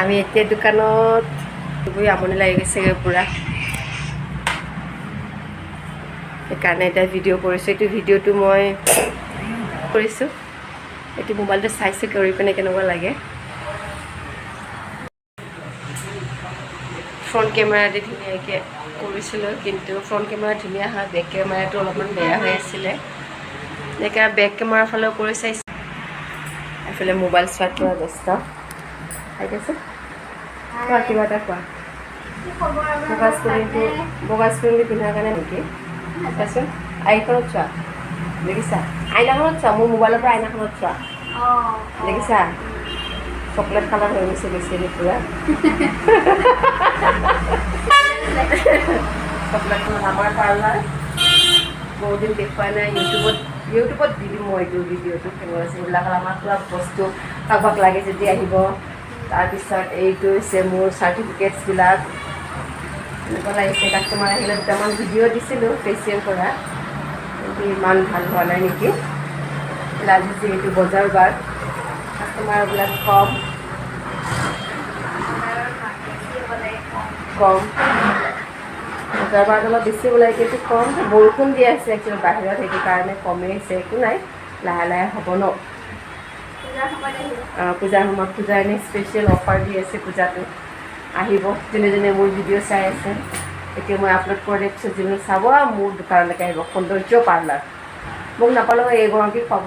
আমি এতিয়া দোকানত গৈ আমনি লাগি গৈছেগৈ পূৰা, সেইকাৰণে এতিয়া ভিডিঅ' কৰিছোঁ। এইটো ভিডিঅ'টো মই কৰিছোঁ, এইটো মোবাইলটো চাইছোঁ কৰি পিনে কেনেকুৱা লাগে। ফ্ৰণ্ট কেমেৰাতে ধুনীয়াকৈ কৰিছিলোঁ, কিন্তু ফ্ৰণ্ট কেমেৰা ধুনীয়া হয়, বেক কেমেৰাটো অলপমান বেয়া হৈ আছিলে। সেইকাৰণে বেক কেমেৰাৰ ফালেও কৰি চাইছোঁ। এইফালে মোবাইল চোৱাত পুৰা ব্যস্ত। আহিছে কোৱা, কিবা এটা কোৱা। বগা স্প্ৰিংটো পিন্ধাৰ কাৰণে নেকি? চাচোন আইখনত চোৱা, দেখিছা? আইনাখনত চোৱা, মোৰ মোবাইলৰ পৰা আইনাখনত চোৱা, দেখিছা? চকলেট কালাৰ হৈ গৈছে বেছি পুৰা। চকলেট কালাৰ আমাৰ পাৰ্লাৰ বহুদিন দেখুওৱা নাই। ইউটিউবত দি দিম মই এইটো ভিডিঅ'টো কেনেকুৱা আছে। এইবিলাক আমাৰ পুৰা বস্তু কাৰোবাক লাগে যদি আহিব। তাৰপিছত এইটো হৈছে মোৰ চাৰ্টিফিকেটছবিলাক এনেকুৱা লাগিছে। কাষ্টমাৰ আহিলে দুটামান ভিডিঅ' দিছিলোঁ ফেচিয়েল কৰা, কিন্তু ইমান ভাল হোৱা নাই নেকি। আজি যিহেতু বজাৰ বাৰ, কাষ্টমাৰবিলাক কম বজাৰ বাৰত অলপ বেছি ওলাই, কিন্তু কম। বৰষুণ দি আছে একচুৱেলি বাহিৰত, সেইটো কাৰণে কমেই হৈছে। একো নাই, লাহে লাহে হ'ব ন। পূজাৰ সময়ত পূজাৰ এনেই স্পেচিয়েল অফাৰ দি আছে। পূজাটো আহিব, যোনে যোনে মোৰ ভিডিঅ' চাই আছে। এতিয়া মই আপলোড কৰি দিছোঁ, যোনে চাব মোৰ দোকানলৈকে আহিব। সৌন্দৰ্য পাৰ্লাৰ মোক নাপালেও এইগৰাকীক পাব।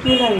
কি ভাবি